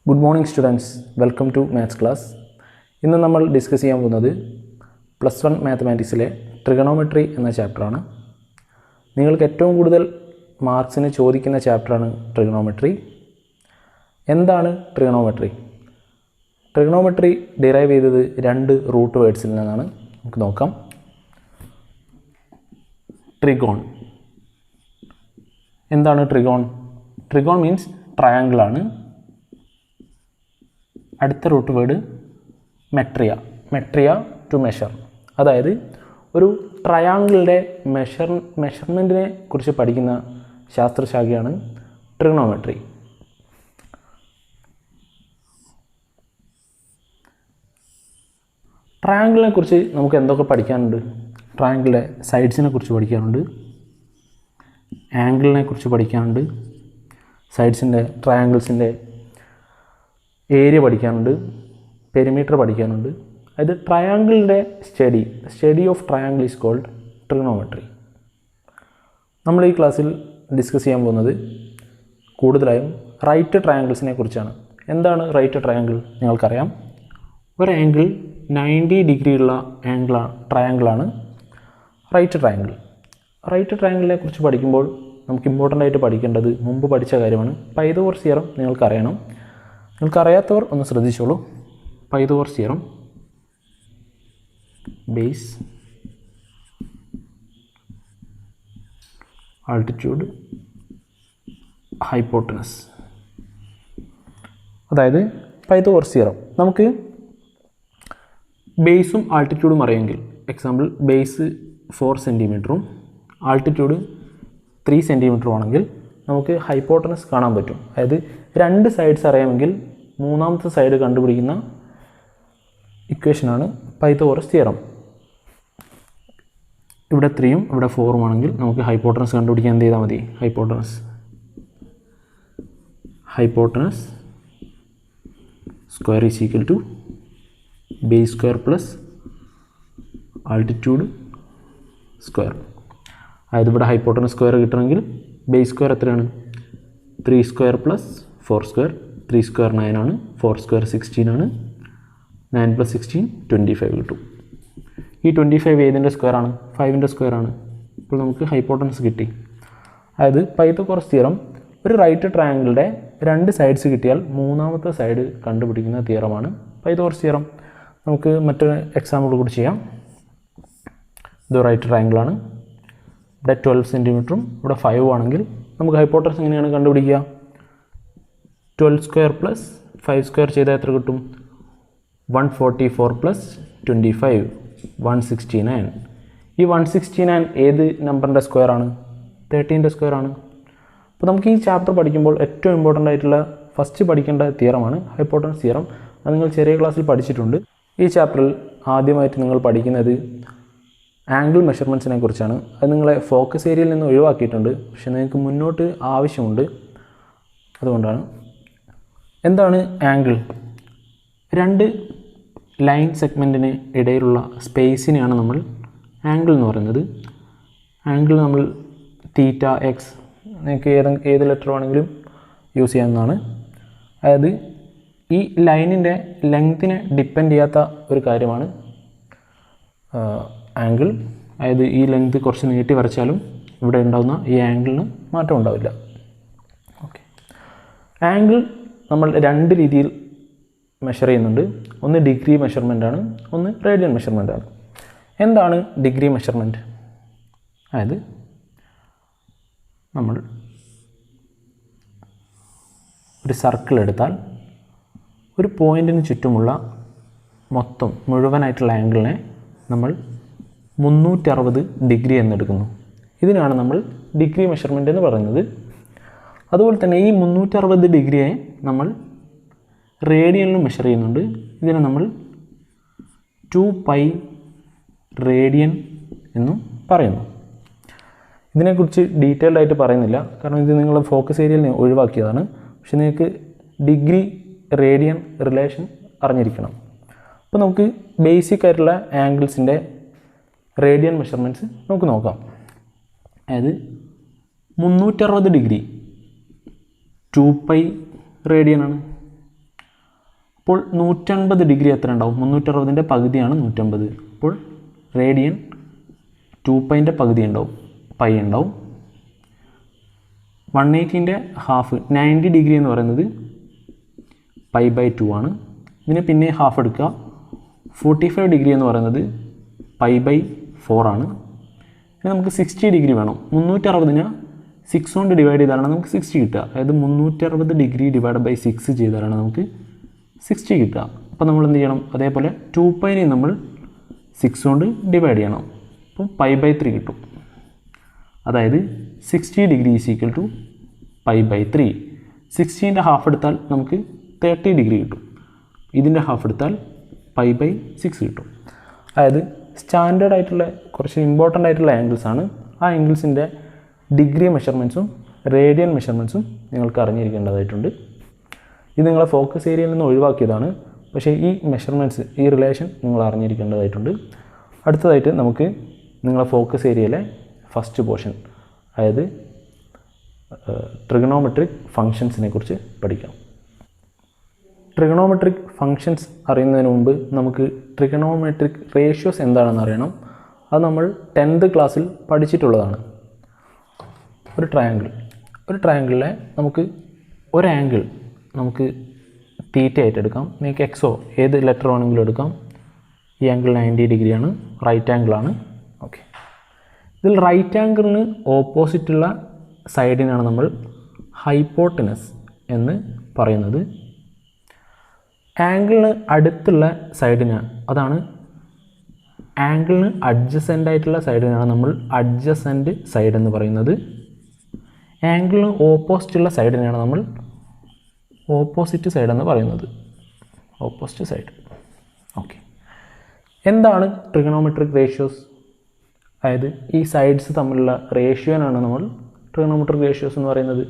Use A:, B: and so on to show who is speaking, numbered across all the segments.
A: Good morning students, welcome to maths class. ഇന്ന് നമ്മൾ discuss ചെയ്യാൻ പോകുന്നത് +1 മാത്തമാറ്റിക്സിലെ ട്രിഗണോമെട്രി എന്ന ചാപ്റ്ററാണ്. നിങ്ങൾക്ക് ഏറ്റവും കൂടുതൽ മാർക്സിന് ചോദിക്കുന്ന ചാപ്റ്ററാണ് ട്രിഗണോമെട്രി. എന്താണ് ട്രിഗണോമെട്രി? ട്രിഗണോമെട്രി ഡിറൈവ് ചെയ്തത് രണ്ട് റൂട്ട് വേർഡ്സിൽ നിന്നാണ്. നമുക്ക് നോക്കാം. ട്രിഗോൺ. എന്താണ് ട്രിഗോൺ? ട്രിഗോൺ മീൻസ് ട്രയാങ്കിൾ ആണ്. അടുത്ത റൂട്ട് വേർഡ് മെട്രിയ ടു മെഷർ. അതായത് ഒരു ട്രയാങ്കിളിൻ്റെ മെഷർമെൻറ്റിനെ കുറിച്ച് പഠിക്കുന്ന ശാസ്ത്രശാഖയാണ് ട്രിഗണോമെട്രി. ട്രയാങ്കിളിനെ കുറിച്ച് നമുക്ക് എന്തൊക്കെ പഠിക്കാനുണ്ട്? ട്രയാങ്കിളിൻ്റെ സൈഡ്സിനെ കുറിച്ച് പഠിക്കാനുണ്ട്, ആംഗിളിനെ കുറിച്ച് പഠിക്കാനുണ്ട്, സൈഡ്സിൻ്റെ ട്രയാങ്കിൾസിൻ്റെ ഏരിയ പഠിക്കാനുണ്ട്, പെരിമീറ്റർ പഠിക്കാനുണ്ട്. അതായത് ട്രയാങ്കിളിൻ്റെ study of triangle is called trigonometry. നമ്മൾ ഈ ക്ലാസ്സിൽ ഡിസ്കസ് ചെയ്യാൻ പോകുന്നത് കൂടുതലായും റൈറ്റ് ട്രയാങ്കിൾസിനെ കുറിച്ചാണ്. എന്താണ് റൈറ്റ് ട്രയാങ്കിൾ? നിങ്ങൾക്കറിയാം, ഒരു ആംഗിൾ 90 ഡിഗ്രി ഉള്ള ട്രയാങ്കിളാണ് റൈറ്റ് ട്രയാങ്കിൾ. റൈറ്റ് ട്രയാങ്കിളിനെ കുറിച്ച് പഠിക്കുമ്പോൾ നമുക്ക് ഇമ്പോർട്ടൻ്റ് ആയിട്ട് പഠിക്കേണ്ടത് മുമ്പ് പഠിച്ച കാര്യമാണ് പൈതഗോറസ് തിയറം. നിങ്ങൾക്കറിയണം. നിങ്ങൾക്കറിയാത്തവർ ഒന്ന് ശ്രദ്ധിച്ചോളൂ. Pythagoras theorem, base, altitude, hypotenuse. അതായത് പൈതഗോറസ് തിയറം നമുക്ക് ബേസും ആൾട്ടിറ്റ്യൂഡും അറിയാമെങ്കിൽ, എക്സാമ്പിൾ ബേസ് 4 സെൻറ്റിമീറ്ററും ആൾട്ടിറ്റ്യൂഡ് 3 സെൻറ്റിമീറ്ററും ആണെങ്കിൽ നമുക്ക് ഹൈപ്പോട്ടനസ് കാണാൻ പറ്റും. അതായത് രണ്ട് സൈഡ്സ് അറിയാമെങ്കിൽ മൂന്നാമത്തെ സൈഡ് കണ്ടുപിടിക്കുന്ന ഇക്വേഷനാണ് പൈതഗോറസ് തിയറം. ഇവിടെ 3ഉം ഇവിടെ 4ഉം ആണെങ്കിൽ നമുക്ക് ഹൈപ്പോട്ടനസ് കണ്ടുപിടിക്കാൻ എന്ത് ചെയ്താൽ മതി? Hypotenuse square is equal to base square plus altitude square. അതായത് ഇവിടെ ഹൈപ്പോട്ടനസ് സ്ക്വയർ കിട്ടണമെങ്കിൽ ബേസ് സ്ക്വയർ എത്രയാണ്? 3 സ്ക്വയർ പ്ലസ് 4 സ്ക്വയർ. 3 സ്ക്വയർ 9 ആണ്, 4 സ്ക്വയർ 16 ആണ്, 9 + 16 25 കിട്ടും. ഈ 25 ഏതിൻ്റെ സ്ക്വയർ ആണ്? 5ൻ്റെ സ്ക്വയർ ആണ്. ഇപ്പോൾ നമുക്ക് ഹൈപ്പോട്ടനസ് കിട്ടി. അതായത് പൈതഗോറസ് തിയറം ഒരു റൈറ്റ് ട്രയാങ്കിളിൻ്റെ രണ്ട് സൈഡ്സ് കിട്ടിയാൽ മൂന്നാമത്തെ സൈഡ് കണ്ടുപിടിക്കുന്ന തിയറമാണ് പൈതഗോറസ് തിയറം. നമുക്ക് മറ്റൊരു എക്സാമ്പിൾ കൂടി ചെയ്യാം. ഇത് റൈറ്റ് ട്രയാങ്കിളാണ്. ഇവിടെ 12 സെൻറ്റിമീറ്ററും ഇവിടെ 5 ആണെങ്കിൽ നമുക്ക് ഹൈപ്പോട്ടനസ് എങ്ങനെയാണ് കണ്ടുപിടിക്കുക? 12 സ്ക്വയർ പ്ലസ് 5 സ്ക്വയർ ചെയ്താൽ എത്ര കിട്ടും? 144 പ്ലസ് 25 169. ഈ 169 ഏത് നമ്പറിൻ്റെ സ്ക്വയർ ആണ്? 13ൻ്റെ സ്ക്വയർ ആണ്. അപ്പോൾ നമുക്ക് ഈ ചാപ്റ്റർ പഠിക്കുമ്പോൾ ഏറ്റവും ഇമ്പോർട്ടൻ്റ് ആയിട്ടുള്ള ഫസ്റ്റ് പഠിക്കേണ്ട തിയറമാണ് ഹൈപ്പോട്ടനസ് തിയറം. അത് നിങ്ങൾ ചെറിയ ക്ലാസ്സിൽ പഠിച്ചിട്ടുണ്ട്. ഈ ചാപ്റ്ററിൽ ആദ്യമായിട്ട് നിങ്ങൾ പഠിക്കുന്നത് ആംഗിൾ മെഷർമെൻറ്റ്സിനെ കുറിച്ചാണ്. അത് നിങ്ങളെ ഫോക്കസ് ഏരിയയിൽ നിന്ന് ഒഴിവാക്കിയിട്ടുണ്ട്, പക്ഷേ നിങ്ങൾക്ക് മുന്നോട്ട് ആവശ്യമുണ്ട്. അതുകൊണ്ടാണ്. എന്താണ് ആംഗിൾ? രണ്ട് ലൈൻ സെഗ്മെൻറ്റിന് ഇടയിലുള്ള സ്പേസിനെയാണ് നമ്മൾ ആംഗിൾ എന്ന് പറയുന്നത്. ആംഗിൾ നമ്മൾ തീറ്റ, എക്സ്, നിങ്ങൾക്ക് ഏത് ലെറ്റർ വേണമെങ്കിലും യൂസ് ചെയ്യാവുന്നതാണ്. അതായത് ഈ ലൈനിൻ്റെ ലെങ്തിനെ ഡിപ്പെൻഡ് ചെയ്യാത്ത ഒരു കാര്യമാണ് ആംഗിൾ. അതായത് ഈ ലെങ്ത് കുറച്ച് നീട്ടി വരച്ചാലും ഇവിടെ ഉണ്ടാകുന്ന ഈ ആംഗിളിന് മാറ്റം ഉണ്ടാവില്ല. ഓക്കെ. ആംഗിൾ നമ്മൾ രണ്ട് രീതിയിൽ മെഷർ ചെയ്യുന്നുണ്ട്. ഒന്ന് ഡിഗ്രി മെഷർമെൻ്റാണ്, ഒന്ന് റേഡിയൻ മെഷർമെൻ്റാണ്. എന്താണ് ഡിഗ്രി മെഷർമെൻറ്റ്? അതായത് നമ്മൾ ഒരു സർക്കിൾ എടുത്താൽ ഒരു പോയിൻറ്റിന് ചുറ്റുമുള്ള മുഴുവനായിട്ടുള്ള ആംഗിളിനെ നമ്മൾ 360 ഡിഗ്രി എന്നെടുക്കുന്നു. ഇതിനാണ് നമ്മൾ ഡിഗ്രി മെഷർമെൻറ്റ് എന്ന് പറയുന്നത്. അതുപോലെ തന്നെ ഈ 360 ഡിഗ്രിയെ നമ്മൾ റേഡിയനിലും മെഷർ ചെയ്യുന്നുണ്ട്. ഇതിനെ നമ്മൾ 2π റേഡിയൻ എന്നും പറയുന്നു. ഇതിനെക്കുറിച്ച് ഡീറ്റെയിൽഡ് ആയിട്ട് പറയുന്നില്ല, കാരണം ഇത് നിങ്ങൾ ഫോക്കസ് ഏരിയയിൽ നിന്ന് ഒഴിവാക്കിയതാണ്. പക്ഷെ നിങ്ങൾക്ക് ഡിഗ്രി റേഡിയൻ റിലേഷൻ അറിഞ്ഞിരിക്കണം. അപ്പോൾ നമുക്ക് ബേസിക് ആയിട്ടുള്ള ആംഗിൾസിൻ്റെ റേഡിയൻ മെഷർമെൻറ്റ്സ് നമുക്ക് നോക്കാം. അതായത് 360 ഡിഗ്രി 2π റേഡിയനാണ്. അപ്പോൾ 150 ഡിഗ്രി എത്ര ഉണ്ടാവും? 360ൻ്റെ പകുതിയാണ് 150. അപ്പോൾ റേഡിയൻ 2πൻ്റെ പകുതി ഉണ്ടാവും, പൈ ഉണ്ടാവും. 180ൻ്റെ ഹാഫ് 90 ഡിഗ്രി എന്ന് പറയുന്നത് π/2 ആണ്. ഇതിന് പിന്നെ ഹാഫ് എടുക്കുക. 45 ഡിഗ്രി എന്ന് പറയുന്നത് π/4 ആണ്. ഇനി നമുക്ക് 60 ഡിഗ്രി വേണം. 360നെ 6 കൊണ്ട് ഡിവൈഡ് ചെയ്താലാണ് നമുക്ക് 60 കിട്ടുക. അതായത് 360 ഡിഗ്രി ഡിവൈഡ് ബൈ 6 ചെയ്താലാണ് നമുക്ക് 60 കിട്ടുക. അപ്പോൾ നമ്മൾ എന്ത് ചെയ്യണം? അതേപോലെ 2πനെ നമ്മൾ 6 കൊണ്ട് ഡിവൈഡ് ചെയ്യണം. അപ്പോൾ π/3 കിട്ടും. അതായത് 60 ഡിഗ്രി ഈസ് ഈക്വൽ ടു π/3. 60ൻ്റെ ഹാഫ് എടുത്താൽ നമുക്ക് 30 ഡിഗ്രി കിട്ടും. ഇതിൻ്റെ ഹാഫ് എടുത്താൽ π/6 കിട്ടും. അതായത് സ്റ്റാൻഡേർഡ് ആയിട്ടുള്ള കുറച്ച് ഇമ്പോർട്ടൻ്റ് ആയിട്ടുള്ള ആംഗിൾസാണ്. ആ ആംഗിൾസിൻ്റെ ഡിഗ്രി മെഷർമെൻറ്റ്സും റേഡിയൻ മെഷർമെൻറ്റ്സും നിങ്ങൾക്ക് അറിഞ്ഞിരിക്കേണ്ടതായിട്ടുണ്ട്. ഇത് നിങ്ങളെ ഫോക്കസ് ഏരിയയിൽ നിന്ന് ഒഴിവാക്കിയതാണ്. പക്ഷേ ഈ മെഷർമെൻറ്റ്സ്, ഈ റിലേഷൻ നിങ്ങൾ അറിഞ്ഞിരിക്കേണ്ടതായിട്ടുണ്ട്. അടുത്തതായിട്ട് നമുക്ക് നിങ്ങളെ ഫോക്കസ് ഏരിയയിലെ ഫസ്റ്റ് പോർഷൻ, അതായത് ട്രിഗണോമെട്രിക് ഫങ്ഷൻസിനെ കുറിച്ച് പഠിക്കാം. ട്രിഗണോമെട്രിക് ഫങ്ഷൻസ് അറിയുന്നതിന് മുമ്പ് നമുക്ക് ട്രിഗണോമെട്രിക് റേഷ്യോസ് എന്താണെന്ന് അറിയണം. അത് നമ്മൾ 10th ക്ലാസ്സിൽ പഠിച്ചിട്ടുള്ളതാണ്. ഒരു ട്രയാങ്കിളിലെ നമുക്ക് ഒരു ആംഗിൾ നമുക്ക് തീറ്റ ആയിട്ട് എടുക്കാം. നിങ്ങൾക്ക് എക്സോ ഏത് ലെറ്റർ വേണമെങ്കിലും എടുക്കാം. ഈ ആംഗിൾ 90 ഡിഗ്രിയാണ്, റൈറ്റ് ആംഗിളാണ്. ഓക്കെ, ഇതിൽ റൈറ്റ് ആംഗിളിന് ഓപ്പോസിറ്റുള്ള സൈഡിനാണ് നമ്മൾ ഹൈപ്പോട്ടനസ് എന്ന് പറയുന്നത്. ആംഗിളിന് അടുത്തുള്ള സൈഡിന്, അതാണ് ആംഗിളിന് അഡ്ജസൻ്റ് ആയിട്ടുള്ള സൈഡിനാണ് നമ്മൾ അഡ്ജസൻ്റ് സൈഡ് എന്ന് പറയുന്നത്. ആംഗിളിന് ഓപ്പോസിറ്റുള്ള സൈഡിനാണ് നമ്മൾ ഓപ്പോസിറ്റ് സൈഡ് എന്ന് പറയുന്നത്. Opposite side. ഓക്കെ, എന്താണ് ട്രിഗണോമെട്രിക് റേഷ്യോസ്? അതായത് ഈ സൈഡ്സ് തമ്മിലുള്ള റേഷ്യോനാണ് നമ്മൾ ട്രിഗണോമെട്രിക് റേഷ്യോസ് എന്ന് പറയുന്നത്.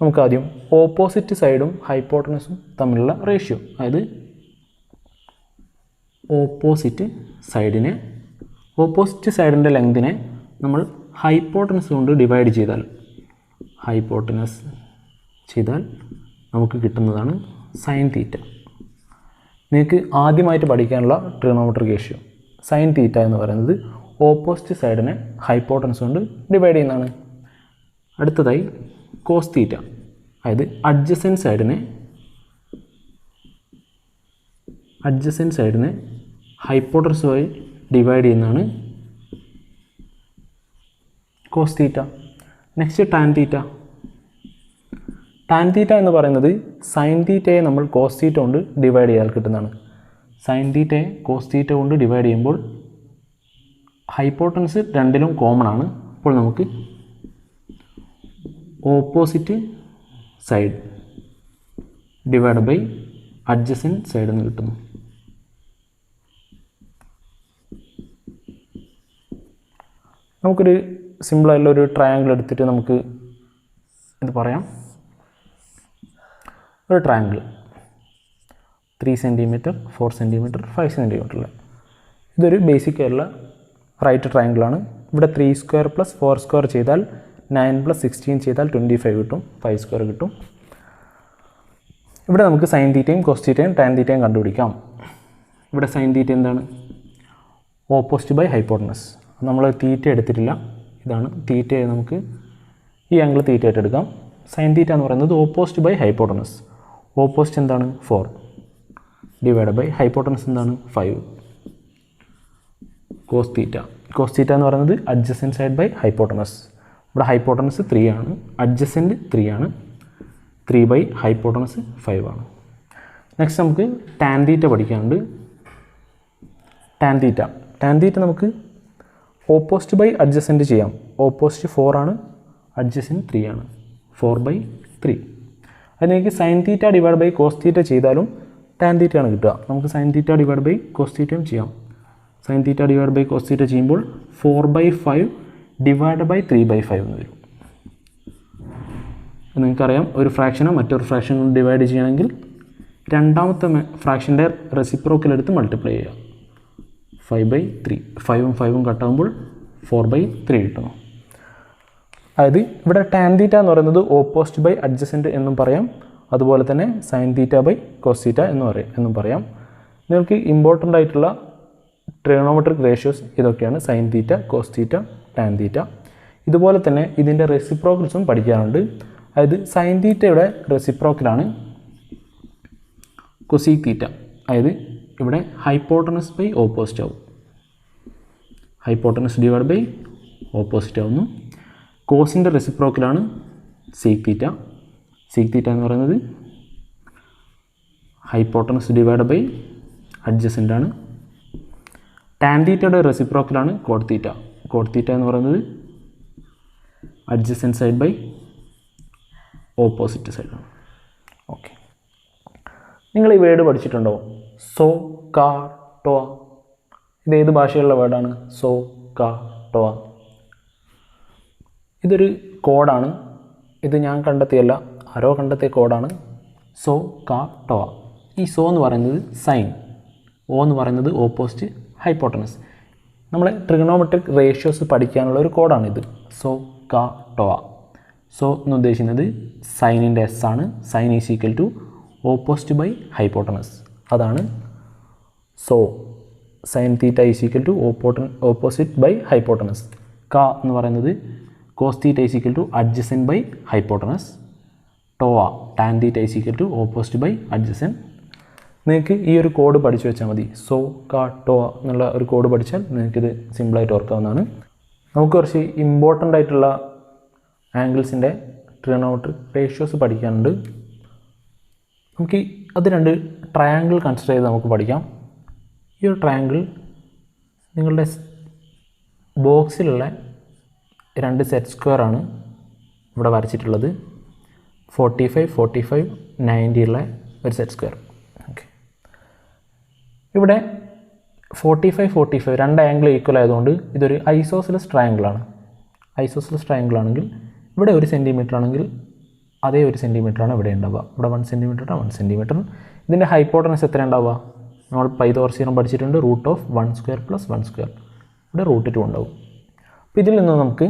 A: നമുക്കാദ്യം ഓപ്പോസിറ്റ് സൈഡും ഹൈപ്പോട്ടനസും തമ്മിലുള്ള റേഷ്യോ, അതായത് ഓപ്പോസിറ്റ് സൈഡിൻ്റെ ലെങ്തിനെ നമ്മൾ ഹൈപ്പോട്ടനസ് കൊണ്ട് ഡിവൈഡ് ചെയ്താൽ, ഹൈപ്പോട്ടനസ് ചെയ്താൽ നമുക്ക് കിട്ടുന്നതാണ് സൈൻ തീറ്റ. നിങ്ങൾക്ക് ആദ്യമായിട്ട് പഠിക്കാനുള്ള ട്രിഗണോമെട്രിക് റേഷ്യോ സൈൻ തീറ്റ എന്ന് പറയുന്നത് ഓപ്പോസിറ്റ് സൈഡിനെ ഹൈപ്പോട്ടനസ് കൊണ്ട് ഡിവൈഡ് ചെയ്യുന്നതാണ്. അടുത്തതായി കോസ് തീറ്റ, അതായത് അഡ്ജസൻറ്റ് സൈഡിനെ ഹൈപ്പോട്ടനസുമായി ഡിവൈഡ് ചെയ്യുന്നതാണ് cos theta. Next tan theta. Tan theta എന്ന് പറയുന്നത് സൈൻ തീറ്റയെ നമ്മൾ കോസ് തീറ്റ കൊണ്ട് ഡിവൈഡ് ചെയ്താൽ കിട്ടുന്നതാണ്. സൈൻ തീറ്റയെ കോസ് തീറ്റ കൊണ്ട് ഡിവൈഡ് ചെയ്യുമ്പോൾ ഹൈപ്പോട്ടനസ് രണ്ടിലും കോമൺ ആണ്. അപ്പോൾ നമുക്ക് opposite side divide by adjacent side എന്ന് കിട്ടുന്നു. നമുക്കൊരു സിമ്പിളായിട്ടുള്ള ഒരു ട്രയാങ്കിൾ എടുത്തിട്ട് നമുക്ക് ഇത് പറയാം. ഒരു ട്രയാങ്കിൾ 3 സെൻറ്റിമീറ്റർ, 4 സെൻറ്റിമീറ്റർ, 5 സെൻറ്റിമീറ്ററിൽ, ഇതൊരു ബേസിക് ആയിട്ടുള്ള റൈറ്റ് ട്രയാങ്കിളാണ്. ഇവിടെ 3² + 4² ചെയ്താൽ 9 + 16 ചെയ്താൽ 25 കിട്ടും, 5² കിട്ടും. ഇവിടെ നമുക്ക് സൈൻ തീറ്റയും കോസ് തീറ്റയും ടാൻ തീറ്റയും കണ്ടുപിടിക്കാം. ഇവിടെ സൈൻ തീറ്റ എന്താണ്? Opposite by hypotenuse. നമ്മൾ തീറ്റ എടുത്തിട്ടില്ല, ഇതാണ് തീറ്റ. നമുക്ക് ഈ ആംഗിൾ തീറ്റ ആയിട്ട് എടുക്കാം. സൈൻ തീറ്റ എന്ന് പറയുന്നത് ഓപ്പോസിറ്റ് ബൈ ഹൈപ്പോട്ടനസ്. ഓപ്പോസിറ്റ് എന്താണ്? 4 ഡിവൈഡ് ബൈ ഹൈപ്പോട്ടനസ് എന്താണ്? 5. കോസ് തീറ്റ എന്ന് പറയുന്നത് അഡ്ജസൻറ്റ് സൈഡ് ബൈ ഹൈപ്പോട്ടനസ്. ഇവിടെ ഹൈപ്പോട്ടനസ് 3 ആണ്, അഡ്ജസൻറ്റ് 3 ആണ്. 3 ബൈ ഹൈപ്പോട്ടനസ് 5 ആണ്. നെക്സ്റ്റ് നമുക്ക് ടാൻ തീറ്റ പഠിക്കാനുണ്ട്. ടാൻ തീറ്റ നമുക്ക് ഓപ്പോസിറ്റ് ബൈ അഡ്ജസൻറ്റ് ചെയ്യാം. ഓപ്പോസിറ്റ് 4 ആണ്, അഡ്ജസൻറ്റ് 3 ആണ്. 4/3. അതിലേക്ക് sine theta divide by cos theta ചെയ്താലും ടാൻ തീറ്റയാണ് കിട്ടുക. നമുക്ക് sine theta divide by cos തീറ്റയും ചെയ്യാം. Sine theta divide by cos theta ചെയ്യുമ്പോൾ 4/5 ഡിവൈഡ് ബൈ 3/5 എന്ന് വരും. നിങ്ങൾക്കറിയാം, ഒരു ഫ്രാക്ഷനെ മറ്റൊരു ഫ്രാക്ഷൻ കൊണ്ട് ഡിവൈഡ് ചെയ്യണമെങ്കിൽ രണ്ടാമത്തെ ഫ്രാക്ഷൻ്റെ റെസിപ്രോക്കൽ എടുത്ത് മൾട്ടിപ്ലൈ ചെയ്യുക. 5/3. 5ഉം 5ഉം കട്ടാകുമ്പോൾ 4/3 കിട്ടുന്നു. അതായത് ഇവിടെ ടാൻ തീറ്റ എന്ന് പറയുന്നത് ഓപ്പോസിറ്റ് ബൈ അഡ്ജസൻറ്റ് എന്നും പറയാം. അതുപോലെ തന്നെ sine theta by cos theta എന്നും പറയാം. നിങ്ങൾക്ക് ഇമ്പോർട്ടൻ്റ് ആയിട്ടുള്ള ട്രിഗണോമെട്രിക് റേഷ്യോസ് ഇതൊക്കെയാണ്: sine theta, cos theta, tan theta. ഇതുപോലെ തന്നെ ഇതിൻ്റെ റെസിപ്രോക്കൽസും പഠിക്കാറുണ്ട്. അതായത് സൈൻ തീറ്റയുടെ റെസിപ്രോക്കലാണ് കൊസീക് തീറ്റ. അതായത് ഇവിടെ ഹൈപ്പോട്ടനസ് ബൈ ഓപ്പോസിറ്റ് ആവും. ഹൈപ്പോട്ടനസ് ഡിവൈഡ് ബൈ ഓപ്പോസിറ്റ് ആവുന്നു. കോസിൻ്റെ റെസിപ്രോക്കലാണ് സീക് തീറ്റ. സീക് തീറ്റ എന്ന് പറയുന്നത് ഹൈപ്പോട്ടനസ് ഡിവൈഡ് ബൈ അഡ്ജസൻ്റ് ആണ്. ടാൻ തീറ്റയുടെ റെസിപ്രോക്കലാണ് കോട്ട് തീറ്റ. കോട്ട് തീറ്റ എന്ന് പറയുന്നത് അഡ്ജസൻറ്റ് സൈഡ് ബൈ ഓപ്പോസിറ്റ് സൈഡാണ്. ഓക്കെ, നിങ്ങൾ ഈ വേർഡ് പഠിച്ചിട്ടുണ്ടോ? So, CAH, ടോവ. ഇത് ഏത് ഭാഷയിലുള്ള വേർഡാണ്? So, CAH, ടോവ. ഇതൊരു കോഡാണ്. ഇത് ഞാൻ കണ്ടെത്തിയല്ല, ആരോ കണ്ടെത്തിയ കോഡാണ്. So, CAH, ടോവ. ഈ സോ എന്ന് പറയുന്നത് സൈൻ, ഓ എന്ന് പറയുന്നത് ഓപ്പോസിറ്റ്, ഹൈപ്പോട്ടനസ്. നമ്മളെ ട്രിഗണോമെട്രിക് റേഷ്യോസ് പഠിക്കാനുള്ള ഒരു കോഡാണിത്. SOH, CAH, TOA. സോ എന്ന് ഉദ്ദേശിക്കുന്നത് സൈനിൻ്റെ എസ് ആണ്. Sine is equal to opposite by hypotenuse. അതാണ് SOH. Sine theta is equal to opposite by hypotenuse. CAH എന്ന് പറയുന്നത് cos theta is equal to adjacent by hypotenuse. TOA, tan theta is equal to opposite by adjacent. നിങ്ങൾക്ക് ഈ ഒരു code പഠിച്ചു വെച്ചാൽ മതി. So, CAH, ടോവ എന്നുള്ള ഒരു കോഡ് പഠിച്ചാൽ നിങ്ങൾക്കിത് സിമ്പിളായിട്ട് ഓർക്കാവുന്നതാണ്. നമുക്ക് കുറച്ച് ഇമ്പോർട്ടൻ്റ് ആയിട്ടുള്ള ആംഗിൾസിൻ്റെ ട്രിഗണോമെട്രിക് റേഷ്യോസ് പഠിക്കാനുണ്ട്. നമുക്ക് അത് രണ്ട് ട്രയാങ്കിൾ കൺസിഡർ ചെയ്ത് നമുക്ക് പഠിക്കാം. ഈ ഒരു ട്രയാങ്കിൾ നിങ്ങളുടെ ബോക്സിലുള്ള രണ്ട് സെറ്റ് സ്ക്വയർ ആണ് ഇവിടെ വരച്ചിട്ടുള്ളത്. 45, 45, 90 ഉള്ള ഒരു സെറ്റ് സ്ക്വയർ. ഓക്കെ, ഇവിടെ 45, 45 രണ്ട് ആംഗിൾ ഈക്വൽ ആയതുകൊണ്ട് ഇതൊരു ഐസോസിലസ് ട്രയാങ്കിളാണ്. ഐസോസിലസ് ട്രയാങ്കിൾ ആണെങ്കിൽ ഇവിടെ 1 സെൻറ്റിമീറ്റർ ആണെങ്കിൽ അതേ 1 സെൻറ്റിമീറ്ററാണ് ഇവിടെ ഉണ്ടാവുക. ഇവിടെ 1 സെൻറ്റിമീറ്റർ, 1 സെൻറ്റിമീറ്റർ. ഇതിൻ്റെ ഹൈപ്പോട്ടനസ് എത്ര ഉണ്ടാവുക? നമ്മൾ പൈതഗോറസ് തിയറം പഠിച്ചിട്ടുണ്ട്. Root of 1 square plus 1 square. ഇവിടെ റൂട്ട് 2 ഉണ്ടാവും. അപ്പോൾ ഇതിൽ നിന്ന് നമുക്ക്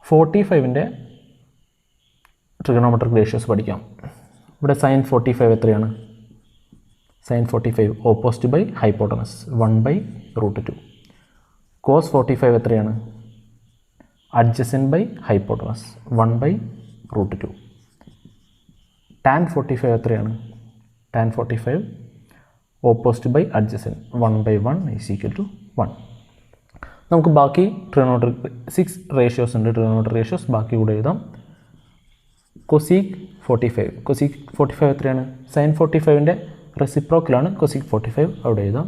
A: 45ൻ്റെ ട്രിഗണോമെട്രിക് റേഷ്യോസ് പഠിക്കാം. ഇവിടെ സൈൻ 45 എത്രയാണ്? Sine 45 opposite by hypotenuse 1 by root 2. Cos 45 എത്രയാണ്? Adjacent by hypotenuse 1 by root 2. Tan 45 എത്രയാണ്? Tan 45 opposite by adjacent 1 by 1 is equal to 1. നമുക്ക് ബാക്കി ട്രിഗണോമെട്രിക് 6 റേഷ്യോസ് ഉണ്ട്. ട്രിഗണോമെട്രിക് റേഷ്യോസ് ബാക്കി കൂടെ എഴുതാം. കൊസീക് 45. കൊസീക് 45 എത്രയാണ്? സൈൻ 45ൻ്റെ റെസിപ്രോക്കലാണ് കൊസീക് 45. അവിടെ എഴുതാം.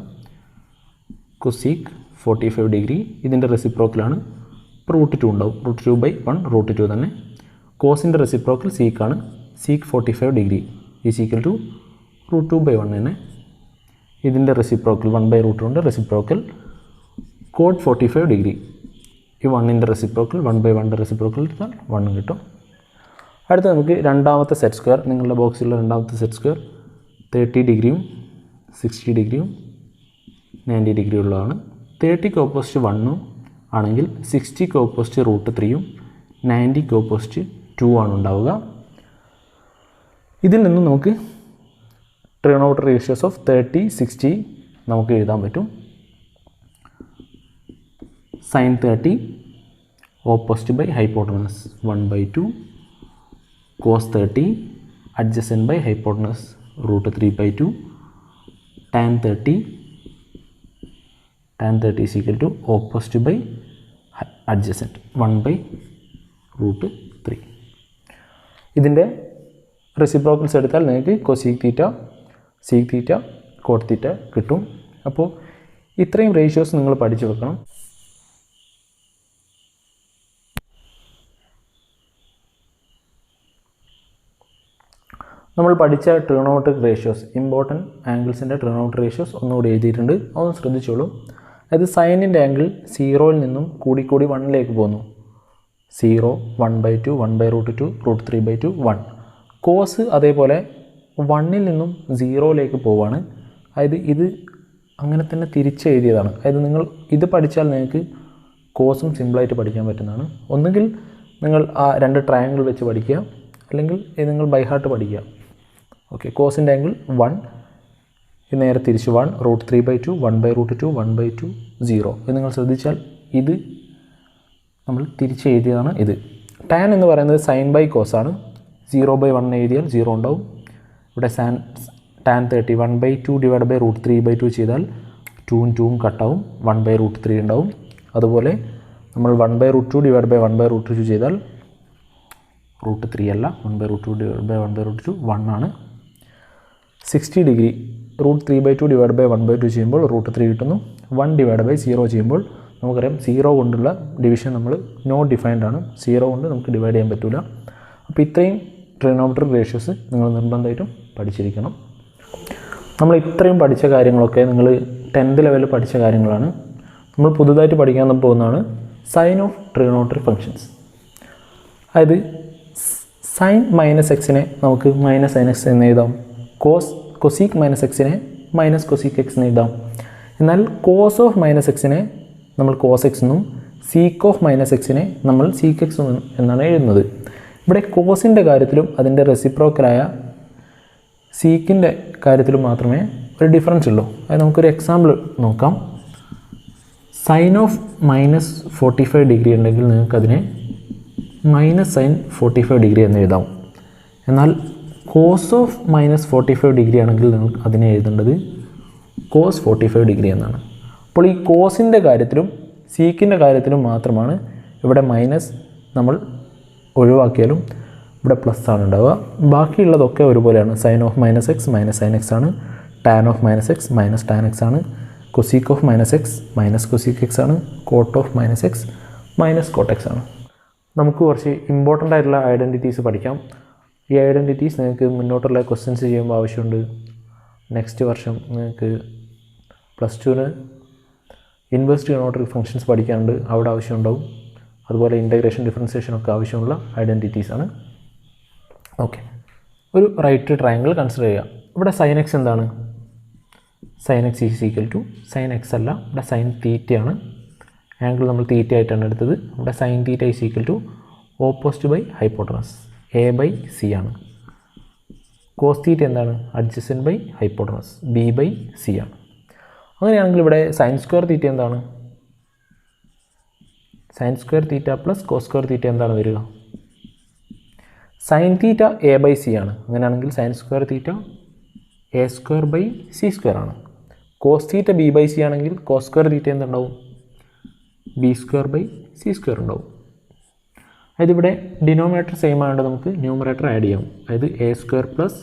A: കൊസീക് 45 ഡിഗ്രി ഇതിൻ്റെ റെസിപ്രോക്കലാണ്. റൂട്ട് 2 ഉണ്ടാവും. റൂട്ട് 2 ബൈ 1 റൂട്ട് 2 തന്നെ. കോസിൻ്റെ റെസിപ്രോക്കൽ സീക്കാണ്. Sec 45 degree is equal to root 2 by 1 തന്നെ. ഇതിൻ്റെ റെസിപ്രോക്കൽ 1 ബൈ റൂട്ട് 2ൻ്റെ റെസിപ്രോക്കൽ കോട്ട് 45 ഡിഗ്രി. ഈ 1ൻ്റെ റെസിപ്രോക്കൽ 1 ബൈ 1ൻ്റെ റെസിപ്രോക്കൽ എടുത്താൽ 1 കിട്ടും. അടുത്ത നമുക്ക് രണ്ടാമത്തെ സെറ്റ് സ്ക്വയർ, നിങ്ങളുടെ ബോക്സിലുള്ള രണ്ടാമത്തെ സെറ്റ് സ്ക്വയർ 30 ഡിഗ്രിയും 60 ഡിഗ്രിയും 90 ഡിഗ്രി ഉള്ളതാണ്. 30ക്ക് ഓപ്പോസിറ്റ് 1 ആണെങ്കിൽ 60ക്ക് ഓപ്പോസിറ്റ് റൂട്ട് 3യും 90ക്ക് ഓപ്പോസിറ്റ് 2 ആണ് ഉണ്ടാവുക. ഇതിൽ നിന്നും നമുക്ക് ട്രിഗണോമെട്രിക് റേഷ്യോസ് ഓഫ് 30, 60 നമുക്ക് എഴുതാൻ പറ്റും. Sine 30 opposite by hypotenuse 1 by 2. Cos 30 adjacent by hypotenuse root 3 by 2. Tan 30 is equal to opposite by adjacent 1 by root 3. ഇതിൻ്റെ റെസിപ്രോക്കൽസ് എടുത്താൽ നിങ്ങൾക്ക് cosec theta, sec theta, cot theta കിട്ടും. അപ്പോൾ ഇത്രയും റേഷ്യോസ് നിങ്ങൾ പഠിച്ചു വെക്കണം. നമ്മൾ പഠിച്ച ട്രിഗണോമെട്രിക് റേഷ്യോസ്, ഇമ്പോർട്ടൻറ്റ് ആംഗിൾസിൻ്റെ ട്രിഗണോമെട്രിക് റേഷ്യോസ് ഒന്നുകൂടി എഴുതിയിട്ടുണ്ട്. അതൊന്ന് ശ്രദ്ധിച്ചോളൂ. അതായത് സൈനിൻ്റെ ആംഗിൾ 0യിൽ നിന്നും കൂടി 1ലേക്ക് പോകുന്നു. 0, 1 by 2, 1 by root 2, root 3 by 2, 1. Cos അതേപോലെ 1ൽ നിന്നും 0ലേക്ക് പോവുകയാണ്. അതായത് ഇത് അങ്ങനെ തന്നെ തിരിച്ചെഴുതിയതാണ്. അതായത് നിങ്ങൾ ഇത് പഠിച്ചാൽ നിങ്ങൾക്ക് കോസും സിമ്പിളായിട്ട് പഠിക്കാൻ പറ്റുന്നതാണ്. ഒന്നുകിൽ നിങ്ങൾ ആ രണ്ട് ട്രയാങ്കിൾ വെച്ച് പഠിക്കുക, അല്ലെങ്കിൽ ഇത് നിങ്ങൾ ബൈ ഹാർട്ട് പഠിക്കുക. ഓക്കെ, കോസിൻ്റെ ആംഗിൾ 1, ഇത് നേരെ തിരിച്ച് 1 √3/2 1/√2 1/2 0. ഇത് നിങ്ങൾ ശ്രദ്ധിച്ചാൽ ഇത് നമ്മൾ തിരിച്ച് എഴുതിയതാണ്. ഇത് ടാൻ എന്ന് പറയുന്നത് സൈൻ ബൈ കോസ് ആണ്. 0/1 എഴുതിയാൽ 0 ഉണ്ടാവും. ഇവിടെ ടാൻ 30 1/2 √3/2 ചെയ്താൽ 2ഉം 2ഉം കട്ടാവും, 1/√3 ഉണ്ടാവും. അതുപോലെ നമ്മൾ 1/√2 1/√2 ചെയ്താൽ √3 അല്ല, 1/√2 1/√2 1 ആണ്. 60 ഡിഗ്രി √3/2 1/2 ചെയ്യുമ്പോൾ √3 കിട്ടുന്നു. 1/0 ചെയ്യുമ്പോൾ നമുക്കറിയാം 0 കൊണ്ടുള്ള ഡിവിഷൻ നമ്മൾ നോട്ട് ഡിഫൈൻഡ് ആണ്. 0 കൊണ്ട് നമുക്ക് ഡിവൈഡ് ചെയ്യാൻ പറ്റില്ല. അപ്പോൾ ഇത്രയും ട്രിഗണോമെട്രിക് റേഷ്യോസ് നിങ്ങൾ നിർബന്ധമായിട്ടും പഠിച്ചിരിക്കണം. നമ്മൾ ഇത്രയും പഠിച്ച കാര്യങ്ങളൊക്കെ നിങ്ങൾ 10th ലെവലിൽ പഠിച്ച കാര്യങ്ങളാണ്. നമ്മൾ പുതുതായിട്ട് പഠിക്കാൻ പോകുന്നതാണ് സൈൻ ഓഫ് ട്രിഗണോമെട്രിക് ഫങ്ഷൻസ്. അതായത് സൈൻ മൈനസ് എക്സിനെ നമുക്ക് മൈനസ് സൈൻ എക്സ് എന്ന് എഴുതാം. കൊസീക് മൈനസ് എക്സിനെ മൈനസ് കൊസീക് എക്സ് എന്ന് എഴുതാം. എന്നാൽ കോസ് ഓഫ് മൈനസ് എക്സിനെ നമ്മൾ കോസ് എക്സ് എന്നും സീക്ക് ഓഫ് മൈനസ് എക്സിനെ നമ്മൾ സീക്ക് എക്സ് എന്നാണ് എഴുതുന്നത്. ഇവിടെ കോസിൻ്റെ കാര്യത്തിലും അതിൻ്റെ റെസിപ്രോക്കലായ സീക്കിൻ്റെ കാര്യത്തിലും മാത്രമേ ഒരു ഡിഫറൻസ് ഉള്ളൂ. അത് നമുക്കൊരു എക്സാമ്പിൾ നോക്കാം. സൈൻ ഓഫ് മൈനസ് 45 ഡിഗ്രി ഉണ്ടെങ്കിൽ നിങ്ങൾക്കതിനെ മൈനസ് സൈൻ 45 ഡിഗ്രി എന്ന് എഴുതാം. എന്നാൽ കോസ് ഓഫ് മൈനസ് 45 ഡിഗ്രി ആണെങ്കിൽ നിങ്ങൾക്ക് അതിനെ എഴുതേണ്ടത് കോസ് 45 ഡിഗ്രി എന്നാണ്. അപ്പോൾ ഈ കോസിൻ്റെ കാര്യത്തിലും സീക്കിൻ്റെ കാര്യത്തിലും മാത്രമാണ് ഇവിടെ മൈനസ് നമ്മൾ ഒഴിവാക്കിയാലും ഇവിടെ പ്ലസ് ആണ് ഉണ്ടാവുക. ബാക്കിയുള്ളതൊക്കെ ഒരുപോലെയാണ്. Sine of minus x minus sine x ആണ്. Tan of minus x minus tan x ആണ്. Cosec of minus x minus cosec x ആണ്. Cot of minus x minus cot x ആണ്. നമുക്ക് കുറച്ച് ഇമ്പോർട്ടൻ്റ് ആയിട്ടുള്ള ഐഡൻറ്റിറ്റീസ് പഠിക്കാം. ഈ ഐഡൻറ്റിറ്റീസ് നിങ്ങൾക്ക് മുന്നോട്ടുള്ള ക്വസ്റ്റ്യൻസ് ചെയ്യുമ്പോൾ ആവശ്യമുണ്ട്. നെക്സ്റ്റ് വർഷം നിങ്ങൾക്ക് +2 ഇൻവേഴ്സ് ട്രിഗണോമെട്രിക് ഫങ്ഷൻസ് പഠിക്കാനുണ്ട്, അവിടെ ആവശ്യമുണ്ടാവും. അതുപോലെ ഇൻ്റഗ്രേഷൻ ഡിഫറൻസിയേഷനൊക്കെ ആവശ്യമുള്ള ഐഡൻറ്റിറ്റീസ് ആണ്. ഓക്കെ, ഒരു റൈറ്റ് ട്രയാങ്കിൾ കൺസിഡർ ചെയ്യുക. ഇവിടെ സൈൻ എക്സ് എന്താണ്? Sine x is equal to sine x അല്ല, ഇവിടെ സൈൻ തീറ്റയാണ്. ആംഗിൾ നമ്മൾ തീറ്റ ആയിട്ടാണ് എടുത്തത്. ഇവിടെ sine theta is equal to opposite by hypotenuse A/C ആണ്. കോസ് തീറ്റ എന്താണ്? അഡ്ജസൻറ്റ് ബൈ ഹൈപ്പോട്ടനസ് B/C ആണ്. അങ്ങനെയാണെങ്കിൽ ഇവിടെ സൈൻ സ്ക്വയർ തീറ്റ എന്താണ്? Sine square theta plus cos square theta എന്താണ് വരിക? സൈൻ തീറ്റ A/C ആണ്. അങ്ങനെയാണെങ്കിൽ സൈൻ സ്ക്വയർ തീറ്റ A²/C² ആണ്. കോസ് തീറ്റ B/C ആണെങ്കിൽ കോസ് സ്ക്വയർ തീറ്റ എന്തുണ്ടാവും? B²/C² ഉണ്ടാവും. അതായത് ഇവിടെ ഡിനോമിനേറ്റർ സെയിം ആയതുകൊണ്ട് നമുക്ക് ന്യൂമറേറ്റർ ആഡ് ചെയ്യാം. അതായത് A² +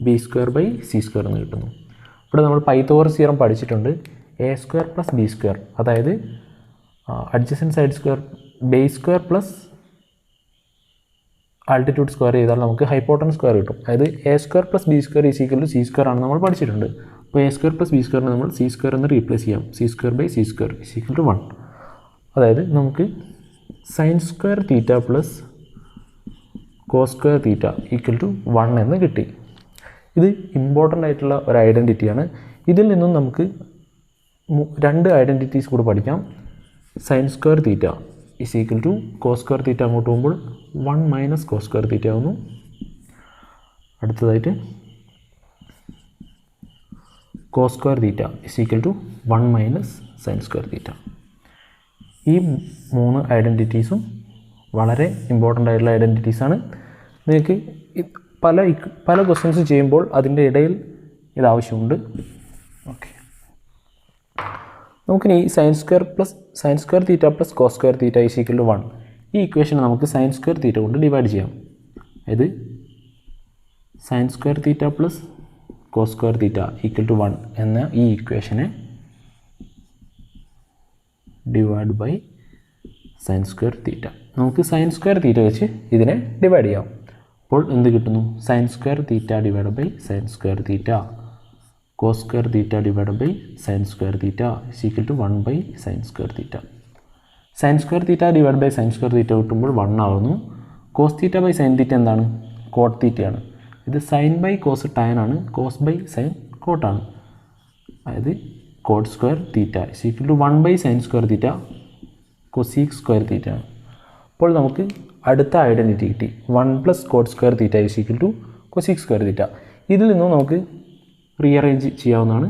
A: B²/C² എന്ന് കിട്ടുന്നു. ഇവിടെ നമ്മൾ പൈത്തഗോറസ് തിയറം പഠിച്ചിട്ടുണ്ട്. A² + B², അതായത് adjacent side square base square plus altitude square ചെയ്താൽ നമുക്ക് ഹൈപ്പോട്ടനസ് സ്ക്വയർ കിട്ടും. അതായത് A² + B² = C² ആണ് നമ്മൾ പഠിച്ചിട്ടുണ്ട്. അപ്പോൾ A² + B² നമ്മൾ C² എന്ന് റീപ്ലേസ് ചെയ്യാം. C²/C² = 1. അതായത് നമുക്ക് sine square theta plus cos square theta = 1 എന്ന് കിട്ടി. ഇത് ഇമ്പോർട്ടൻ്റ് ആയിട്ടുള്ള ഒരു ഐഡൻറ്റിറ്റിയാണ്. ഇതിൽ നിന്നും നമുക്ക് 2 ഐഡൻറ്റിറ്റീസ് കൂടി പഠിക്കാം. Sine square theta = cos square theta അങ്ങോട്ട് പോകുമ്പോൾ 1 - കോസ് സ്ക്വയർ തീറ്റ ആവുന്നു. അടുത്തതായിട്ട് cos square theta = 1 - sine square theta. ഈ 3 ഐഡൻറ്റിറ്റീസും വളരെ ഇമ്പോർട്ടൻ്റ് ആയിട്ടുള്ള ഐഡൻറ്റിറ്റീസാണ്. നിങ്ങൾക്ക് പല ക്വസ്റ്റ്യൻസ് ചെയ്യുമ്പോൾ അതിൻ്റെ ഇടയിൽ ഇതാവശ്യമുണ്ട്. ഓക്കെ, നമുക്കിനി sine square theta plus cos square theta = 1 ഈ ഇക്വേഷൻ നമുക്ക് സൈൻ സ്ക്വയർ തീറ്റ കൊണ്ട് ഡിവൈഡ് ചെയ്യാം. അതായത് sine square theta plus cos square theta = 1 എന്ന ഈ ഇക്വേഷനെ divide by sine square theta. നമുക്ക് സൈൻ സ്ക്വയർ തീറ്റ വെച്ച് ഇതിനെ ഡിവൈഡ് ചെയ്യാം. അപ്പോൾ എന്ത് കിട്ടുന്നു? Sine square theta divide by sine square theta cos square theta divide by sine square theta = 1 / sine square theta. Sine square theta divide by sine square theta കിട്ടുമ്പോൾ 1 ആവുന്നു. Cos theta by sine theta എന്താണ്? Cot തീറ്റയാണ്. ഇത് sine by cos tan ആണ്, cos by sine കോട്ടാണ്. അതായത് cot square theta = 1 / sine square theta cosec square theta ആണ്. അപ്പോൾ നമുക്ക് അടുത്ത ഐഡൻറ്റിറ്റി കിട്ടി. 1 + cot square theta = cosec square theta. ഇതിൽ നിന്നും നമുക്ക് റീഅറേഞ്ച് ചെയ്യാവുന്നതാണ്.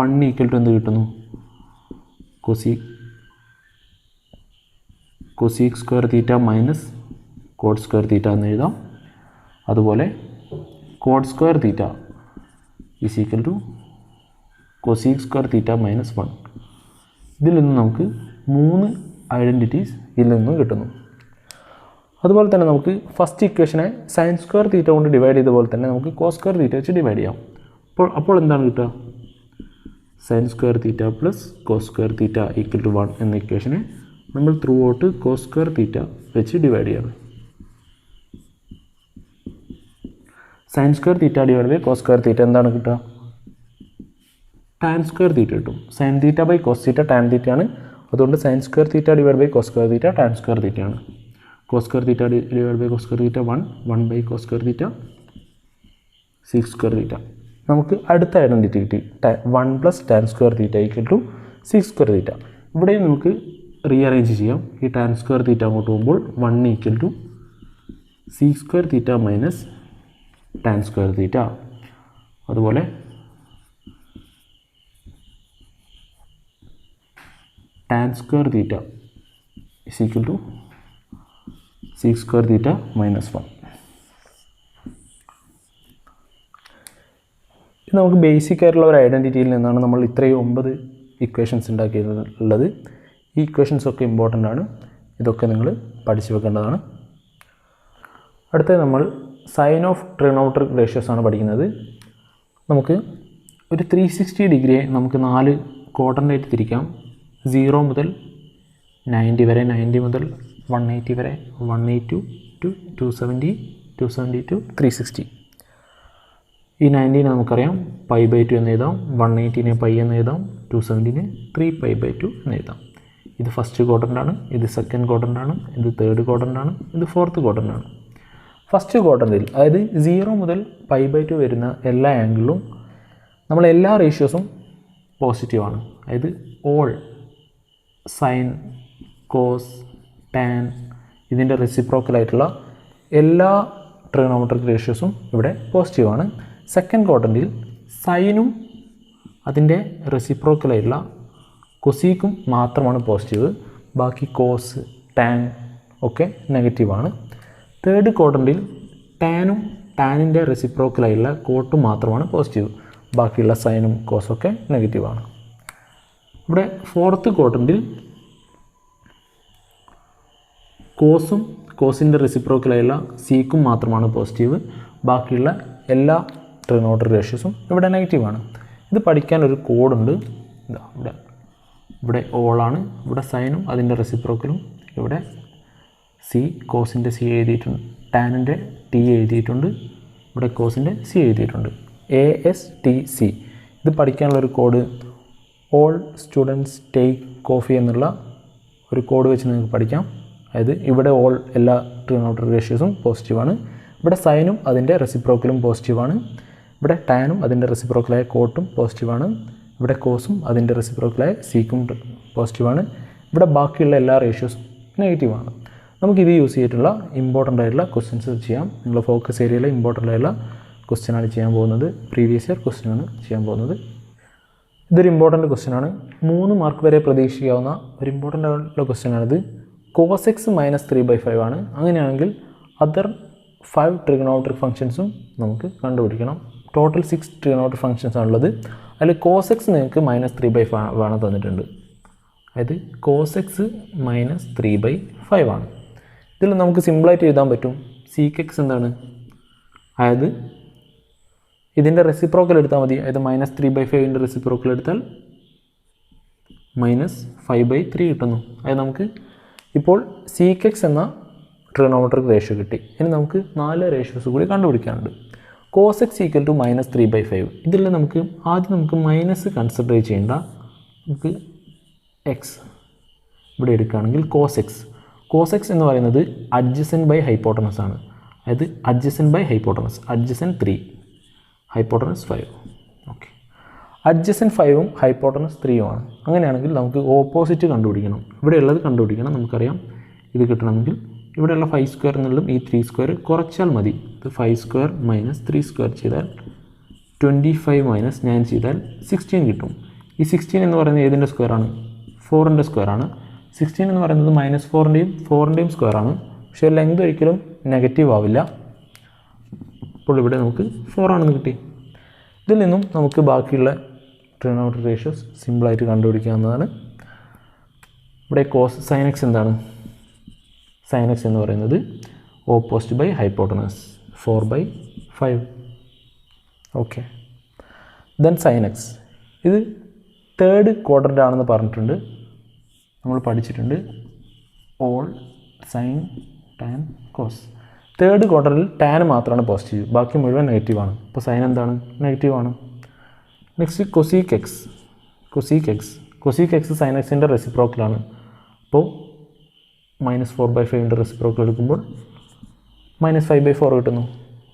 A: 1 = എന്ത് കിട്ടുന്നു? cosec square theta minus cot square theta എന്ന് എഴുതാം. അതുപോലെ cot square theta = cosec square theta minus 1. ഇതിൽ നിന്ന് നമുക്ക് 3 ഐഡൻറ്റിറ്റീസ് ഇതിൽ നിന്നും കിട്ടുന്നു. അതുപോലെ തന്നെ നമുക്ക് ഫസ്റ്റ് ഇക്വേഷനെ sin square theta കൊണ്ട് ഡിവൈഡ് ചെയ്ത പോലെ തന്നെ നമുക്ക് cos square theta വെച്ച് ഡിവൈഡ് ചെയ്യാം. അപ്പോൾ എന്താണ് കിട്ടുക? sin square theta + cos square theta = 1 എന്ന ഇക്വേഷനെ നമ്മൾ through out cos square theta വെച്ച് ഡിവൈഡ് ചെയ്യണം. sin square theta / cos square theta എന്താണ് കിട്ടുക? tan square theta കിട്ടും. sin theta / cos theta tan theta ആണ്. അതുകൊണ്ട് sin square theta / cos square theta tan square theta ആണ്. cos square theta / cos square theta 1 / cos square theta sec square theta. നമുക്ക് അടുത്ത identity കിട്ടി. 1 + tan square theta = sec square theta. ഇവിടെയും നമുക്ക് rearrange ചെയ്യാം. ഈ tan square theta അങ്ങോട്ട് പോകുമ്പോൾ 1 = sec square theta minus tan square theta. അതുപോലെ tan square theta = sec square theta minus 1. ഇത് നമുക്ക് ബേസിക് ആയിട്ടുള്ള ഒരു ഐഡൻറ്റിറ്റിയിൽ നിന്നാണ് നമ്മൾ ഇത്രയും 9 ഇക്വേഷൻസ് ഉണ്ടാക്കിയിട്ടുള്ളത്. ഈ ഇക്വേഷൻസ് ഒക്കെ ഇമ്പോർട്ടൻ്റ് ആണ്. ഇതൊക്കെ നിങ്ങൾ പഠിച്ചു വെക്കേണ്ടതാണ്. അടുത്തത് നമ്മൾ സൈൻ ഓഫ് ട്രിഗണോമെട്രിക് റേഷ്യോസ് ആണ് പഠിക്കുന്നത്. നമുക്ക് ഒരു 360 ഡിഗ്രിയെ നമുക്ക് 4 ക്വാഡ്രൻ്റായിട്ട് തിരിക്കാം. 0 മുതൽ 90 വരെ, 90 മുതൽ 180 വരെ, 180 to 270, 270 to 360. ഈ 90നെ നമുക്കറിയാം π/2 എന്ന് എഴുതാം, 180നെ π എന്ന് എഴുതാം, 270നെ 3π/2 എന്ന് എഴുതാം. ഇത് ഫസ്റ്റ് ക്വാഡ്രൻ്റ് ആണ്, ഇത് സെക്കൻഡ് ക്വാഡ്രൻ്റ് ആണ്, ഇത് തേർഡ് ക്വാഡ്രൻ്റ് ആണ്, ഇത് ഫോർത്ത് ക്വാഡ്രൻ്റ് ആണ്. ഫസ്റ്റ് ക്വാഡ്രൻറ്റിൽ അതായത് 0 മുതൽ π/2 വരുന്ന എല്ലാ ആംഗിളിലും നമ്മൾ എല്ലാ റേഷ്യോസും പോസിറ്റീവാണ്. അതായത് ഓൾ സൈൻ, കോസ്, ടാൻ ഇതിൻ്റെ റെസിപ്രോക്കലായിട്ടുള്ള എല്ലാ ട്രിഗണോമെട്രിക് റേഷ്യോസും ഇവിടെ പോസിറ്റീവാണ്. സെക്കൻഡ് ക്വാഡ്രൻറ്റിൽ സൈനും അതിൻ്റെ റെസിപ്രോക്കലായിട്ടുള്ള കൊസീക്കും മാത്രമാണ് പോസിറ്റീവ്. ബാക്കി കോസ്, ടാൻ ഒക്കെ നെഗറ്റീവാണ്. തേർഡ് ക്വാഡ്രൻറ്റിൽ ടാനും ടാനിൻ്റെ റെസിപ്രോക്കലായിട്ടുള്ള കോട്ടും മാത്രമാണ് പോസിറ്റീവ്. ബാക്കിയുള്ള സൈനും കോസൊക്കെ നെഗറ്റീവാണ്. ഇവിടെ ഫോർത്ത് ക്വാഡ്രൻറ്റിൽ കോസും കോസിൻ്റെ റെസിപ്രോക്കലായുള്ള സീക്കും മാത്രമാണ് പോസിറ്റീവ്. ബാക്കിയുള്ള എല്ലാ ട്രിഗണോമെട്രിക് റേഷ്യോസും ഇവിടെ നെഗറ്റീവാണ്. ഇത് പഠിക്കാൻ ഒരു കോഡുണ്ട്. ഇവിടെ ഓളാണ്, ഇവിടെ സൈനും അതിൻ്റെ റെസിപ്രോക്കലും, ഇവിടെ സി കോസിൻ്റെ സി എഴുതിയിട്ടുണ്ട്, ടാനിൻ്റെ ടി എഴുതിയിട്ടുണ്ട്, ഇവിടെ കോസിൻ്റെ സി എഴുതിയിട്ടുണ്ട്. ASTC ഇത് പഠിക്കാനുള്ളൊരു code all students take coffee എന്നുള്ള ഒരു കോഡ് വെച്ച് നിങ്ങൾക്ക് പഠിക്കാം. അതായത് ഇവിടെ ഓൾ എല്ലാ ട്രിഗണോമെട്രിക് റേഷ്യോസും പോസിറ്റീവാണ്. ഇവിടെ സൈനും അതിൻ്റെ റെസിപ്രോക്കലും പോസിറ്റീവാണ്. ഇവിടെ ടാനും അതിൻ്റെ റെസിപ്രോക്കലായ കോട്ടും പോസിറ്റീവാണ്. ഇവിടെ കോസും അതിൻ്റെ റെസിപ്രോക്കലായ സീക്കും പോസിറ്റീവാണ്. ഇവിടെ ബാക്കിയുള്ള എല്ലാ റേഷ്യോസും നെഗറ്റീവാണ്. നമുക്കിത് യൂസ് ചെയ്തിട്ടുള്ള ഇമ്പോർട്ടൻ്റ് ആയിട്ടുള്ള ക്വസ്റ്റ്യൻസ് ചെയ്യാം. നിങ്ങൾ ഫോക്കസ് ഏരിയയിലെ ഇമ്പോർട്ടൻ്റ് ആയിട്ടുള്ള ക്വസ്റ്റ്യനാണ് ചെയ്യാൻ പോകുന്നത്. പ്രീവിയസ് ഇയർ ക്വസ്റ്റ്യനാണ് ചെയ്യാൻ പോകുന്നത്. ഇതൊരു ഇമ്പോർട്ടൻ്റ് ക്വസ്റ്റ്യനാണ്. 3 മാർക്ക് വരെ പ്രതീക്ഷിക്കാവുന്ന ഒരു ഇമ്പോർട്ടൻ്റ് ആയിട്ടുള്ള ക്വസ്റ്റ്യനാണിത്. cos x - 3/5 ആണ്. അങ്ങനെയാണെങ്കിൽ അതർ 5 ട്രിഗണോമെട്രിക് ഫംഗ്ഷൻസും നമുക്ക് കണ്ടുപിടിക്കണം. ടോട്ടൽ 6 ട്രിഗണോമെട്രിക് ഫംഗ്ഷൻസ് ആണുള്ളത്. അതിൽ cos x നിങ്ങൾക്ക് -3/5 ആണ് തന്നിട്ടുണ്ട്. അതായത് cos x - 3/5 ആണ്. ഇതിൽ നമുക്ക് സിമ്പിളായിട്ട് എഴുതാൻ പറ്റും. sec x എന്താണ്? അതായത് ഇതിൻ്റെ റെസിപ്രോക്കൽ എടുത്താൽ മതി. അതായത് -3/5ൻ്റെ റെസിപ്രോക്കൽ എടുത്താൽ -5/3 കിട്ടുന്നു. അതായത് നമുക്ക് ഇപ്പോൾ sec x എന്ന ട്രിഗണോമെട്രിക് റേഷ്യോ കിട്ടി. ഇനി നമുക്ക് 4 റേഷ്യോസ് കൂടി കണ്ടുപിടിക്കാനുണ്ട്. cos x = -3/5. ഇതിൽ നമുക്ക് ആദ്യം മൈനസ് കൺസിഡർ ചെയ്യേണ്ട. നമുക്ക് എക്സ് ഇവിടെ എടുക്കുകയാണെങ്കിൽ cos x എന്ന് പറയുന്നത് അഡ്ജസൻറ്റ് ബൈ ഹൈപ്പോട്ടനസ് ആണ്. അതായത് adjacent by hypotenuse, adjacent 3, hypotenuse 5. Okay, adjacent 5ഉം ഹൈപ്പോട്ടനസ് 3ഉം ആണ്. അങ്ങനെയാണെങ്കിൽ നമുക്ക് ഓപ്പോസിറ്റ് കണ്ടുപിടിക്കണം. ഇവിടെ ഉള്ളത് കണ്ടുപിടിക്കണം. നമുക്കറിയാം ഇത് കിട്ടണമെങ്കിൽ ഇവിടെയുള്ള 5 സ്ക്വയർ എന്നുള്ളതും ഈ 3 സ്ക്വയർ കുറച്ചാൽ മതി. ഇത് 5 സ്ക്വയർ മൈനസ് 3 സ്ക്വയർ ചെയ്താൽ 25 മൈനസ് 9 ചെയ്താൽ 16 കിട്ടും. ഈ 16 എന്ന് പറയുന്നത് ഏതിൻ്റെ സ്ക്വയറാണ്? 4ൻ്റെ സ്ക്വയറാണ്. 16 എന്ന് പറയുന്നത് മൈനസ് 4ൻ്റെയും സ്ക്വയറാണ്. പക്ഷേ ലെങ്ത് ഒരിക്കലും നെഗറ്റീവ് ആവില്ല. അപ്പോൾ ഇവിടെ നമുക്ക് 4 ആണെന്ന് കിട്ടി. ഇതിൽ നിന്നും നമുക്ക് ബാക്കിയുള്ള ട്രിഗണോമെട്രിക് റേഷ്യോസ് സിമ്പിളായിട്ട് കണ്ടുപിടിക്കാവുന്നതാണ്. ഇവിടെ സൈൻ എക്സ് എന്താണ്? സൈൻ എക്സ് എന്ന് പറയുന്നത് opposite by hypotenuse 4/5. Okay, then sine x ഇത് തേർഡ് ക്വാഡ്രൻ്റ് ആണെന്ന് പറഞ്ഞിട്ടുണ്ട്, നമ്മൾ പഠിച്ചിട്ടുണ്ട്. All sine tan cos. Third ക്വാഡ്രൻറ്റിൽ ടാൻ മാത്രമാണ് പോസിറ്റീവ്, ബാക്കി മുഴുവൻ നെഗറ്റീവാണ്. അപ്പോൾ സൈൻ എന്താണ്? നെഗറ്റീവാണ്. Next cosec x. Cosec x sine എക്സിൻ്റെ റെസിപ്രോക്കലാണ്. അപ്പോൾ -4/5ൻ്റെ റെസിപ്രോക്കൽ എടുക്കുമ്പോൾ -5/4 കിട്ടുന്നു.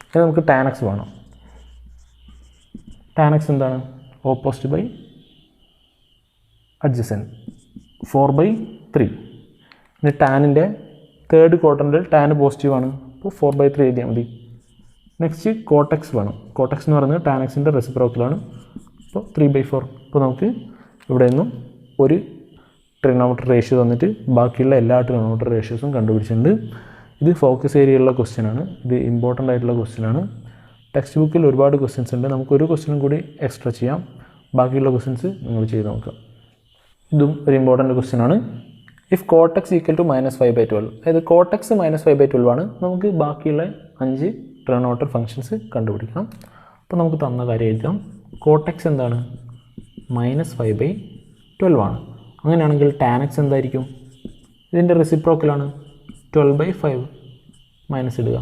A: ഇനി നമുക്ക് ടാൻ എക്സ് വേണം. ടാൻ എക്സ് എന്താണ്? Opposite by adjacent 4/3. ഇനി ടാനിൻ്റെ തേർഡ് ക്വാഡ്രൻറ്റിൽ ടാൻ പോസിറ്റീവാണ്, അപ്പോൾ 4/3 എഴുതിയാൽ മതി. നെക്സ്റ്റ് കോട്ടെക്സ് വേണം. കോട്ടെക്സ് എന്ന് പറയുന്നത് ടാൻ എക്സിൻ്റെ റെസിപ്രോക്കലാണ്, അപ്പോൾ 3/4. അപ്പോൾ നമുക്ക് ഇവിടെ നിന്നും ഒരു ട്രിഗണോമെട്രിക് റേഷ്യോ തന്നിട്ട് ബാക്കിയുള്ള എല്ലാ ട്രിഗണോമെട്രിക് റേഷ്യോസും കണ്ടുപിടിച്ചിട്ടുണ്ട്. ഇത് ഫോക്കസ് ഏരിയയുള്ള ക്വസ്റ്റ്യനാണ്. ഇത് ഇമ്പോർട്ടൻ്റ് ആയിട്ടുള്ള ക്വസ്റ്റ്യനാണ്. ടെക്സ്റ്റ് ബുക്കിൽ ഒരുപാട് ക്വസ്റ്റ്യൻസ് ഉണ്ട്. നമുക്കൊരു ക്വസ്റ്റ്യനും കൂടി എക്സ്ട്രാ ചെയ്യാം. ബാക്കിയുള്ള ക്വസ്റ്റ്യൻസ് നിങ്ങൾ ചെയ്ത് നോക്കാം. ഇതും ഒരു ഇമ്പോർട്ടൻ്റ് ക്വസ്റ്റ്യനാണ്. ഇഫ് കോട്ടെക്സ് ഈക്വൽ ടു -5/12, അതായത് കോട്ടെക്സ് -5/12 ആണ്. നമുക്ക് ബാക്കിയുള്ള 5 ട്രിഗണോമെട്രിക് ഫംഗ്ഷൻസ് കണ്ടുപിടിക്കാം. അപ്പോൾ നമുക്ക് തന്ന കാര്യം എഴുതാം. കോട്ടെക്സ് എന്താണ്? -5/12 ആണ്. അങ്ങനെയാണെങ്കിൽ ടാൻ എക്സ് എന്തായിരിക്കും? ഇതിൻ്റെ റെസിപ്രോക്കലാണ് 12/5 മൈനസ് ഇടുക.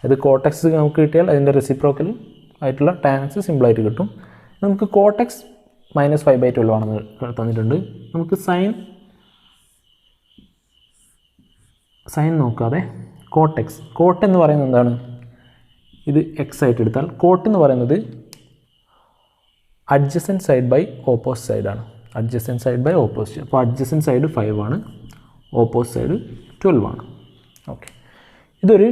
A: അത് കോട്ടെക്സ് നമുക്ക് കിട്ടിയാൽ അതിൻ്റെ റെസിപ്രോക്കൽ ആയിട്ടുള്ള ടാൻ എക്സ് സിമ്പിളായിട്ട് കിട്ടും. നമുക്ക് കോട്ടെക്സ് -5/12 ആണെന്ന് തന്നിട്ടുണ്ട്. നമുക്ക് സൈൻ നോക്കാതെ കോട്ടെക്സ്, കോട്ട് എന്ന് പറയുന്നത് എന്താണ്? ഇത് എക്സ് ആയിട്ട് എടുത്താൽ കോട്ട് എന്ന് പറയുന്നത് അഡ്ജസൻറ്റ് സൈഡ് ബൈ ഓപ്പോസിറ്റ് സൈഡാണ്. Adjacent side by opposite. അപ്പോൾ അഡ്ജസൻറ്റ് സൈഡ് 5 ആണ്, ഓപ്പോസിറ്റ് സൈഡ് 12 ആണ്. ഓക്കെ, ഇതൊരു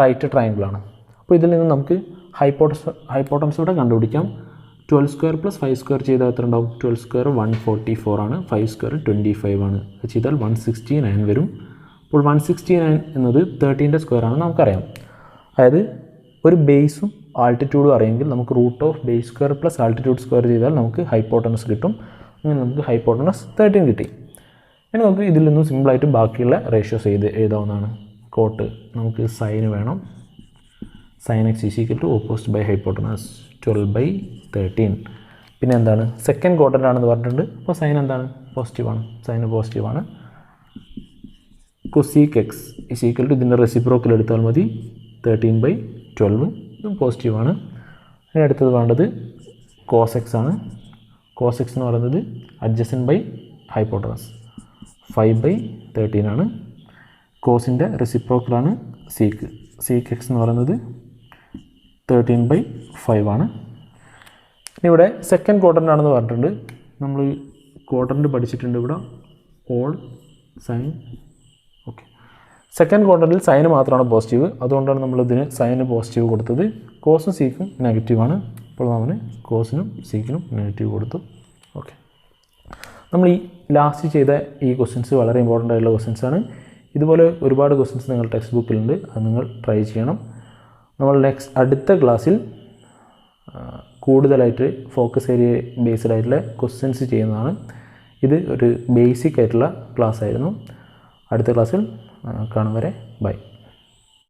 A: റൈറ്റ് ട്രയാങ്കിളാണ്. അപ്പോൾ ഇതിൽ നിന്ന് നമുക്ക് ഹൈപ്പോട്ടൻസ് ഇവിടെ കണ്ടുപിടിക്കാം. 12 സ്ക്വയർ പ്ലസ് 5 സ്ക്വയർ ചെയ്താൽ എത്ര ഉണ്ടാവും? 12 സ്ക്വയർ 144 ആണ്, 5 സ്ക്വയർ 25 ആണ്. അത് ചെയ്താൽ 169 വരും. അപ്പോൾ 169 എന്നത് 13ൻ്റെ സ്ക്വയർ ആണെന്ന് നമുക്കറിയാം. അതായത് ഒരു ബേസും ആൾട്ടിറ്റ്യൂഡും അറിയെങ്കിൽ നമുക്ക് √base square plus altitude square ചെയ്താൽ നമുക്ക് ഹൈപ്പോട്ടനസ് കിട്ടും. അങ്ങനെ നമുക്ക് ഹൈപ്പോട്ടനസ് 13 കിട്ടി. ഇനി നമുക്ക് ഇതിൽ നിന്നും സിമ്പിളായിട്ട് ബാക്കിയുള്ള റേഷ്യോസ് എഴുതാവുന്നതാണ്. കോട്ട് നമുക്ക് സൈന് വേണം. Sine x is equal to opposite by hypotenuse 12/13. പിന്നെ എന്താണ്? സെക്കൻഡ് ക്വാഡ്രൻ്റ് ആണെന്ന് പറഞ്ഞിട്ടുണ്ട്. അപ്പോൾ സൈൻ എന്താണ്? പോസിറ്റീവാണ്. സൈന് പോസിറ്റീവാണ്. Cosec x is equal to ഇതിൻ്റെ റെസിപ്രോക്കൽ എടുത്താൽ മതി 13/12. ഇതും പോസിറ്റീവാണ്. ഇനി അടുത്തത് വേണ്ടത് കോസ് എക്സ് ആണ്. കോസ് എക്സ് എന്ന് പറയുന്നത് അഡ്ജസൻറ്റ് ബൈ ഹൈപ്പോട്ടനസ് 5/13 ആണ്. കോസിൻ്റെ റെസിപ്രോക്കലാണ് സീക്ക് എക്സ് എന്ന് പറയുന്നത് 13/5 ആണ്. ഇവിടെ സെക്കൻഡ് ക്വാഡ്രൻ്റ് ആണെന്ന് പറഞ്ഞിട്ടുണ്ട്. നമ്മൾ ക്വാഡ്രൻ്റ് പഠിച്ചിട്ടുണ്ട് ഇവിടെ ഓൾ സൈൻ. ഓക്കെ, സെക്കൻഡ് ക്വാഡ്രൻറ്റിൽ സൈന് മാത്രമാണ് പോസിറ്റീവ്, അതുകൊണ്ടാണ് നമ്മളിതിന് സൈന് പോസിറ്റീവ് കൊടുത്തത്. കോസും സീക്കും നെഗറ്റീവാണ്. അപ്പോൾ നമ്മൾ കോസിനും സീക്കിനും നെഗറ്റീവ് കൊടുത്തു. ഓക്കെ, നമ്മൾ ഈ ലാസ്റ്റ് ചെയ്ത ഈ ക്വസ്റ്റ്യൻസ് വളരെ ഇമ്പോർട്ടൻ്റ് ആയിട്ടുള്ള ക്വസ്റ്റ്യൻസാണ്. ഇതുപോലെ ഒരുപാട് ക്വസ്റ്റ്യൻസ് നിങ്ങൾ ടെക്സ്റ്റ് ബുക്കിലുണ്ട്, അത് നിങ്ങൾ ട്രൈ ചെയ്യണം. നമ്മൾ അടുത്ത ക്ലാസ്സിൽ കൂടുതലായിട്ട് ഫോക്കസ് ഏരിയ ബേസ്ഡ് ആയിട്ടുള്ള ക്വസ്റ്റ്യൻസ് ചെയ്യുന്നതാണ്. ഇത് ഒരു ബേസിക് ആയിട്ടുള്ള ക്ലാസ് ആയിരുന്നു. അടുത്ത ക്ലാസ്സിൽ കാണും വരെ ബൈ.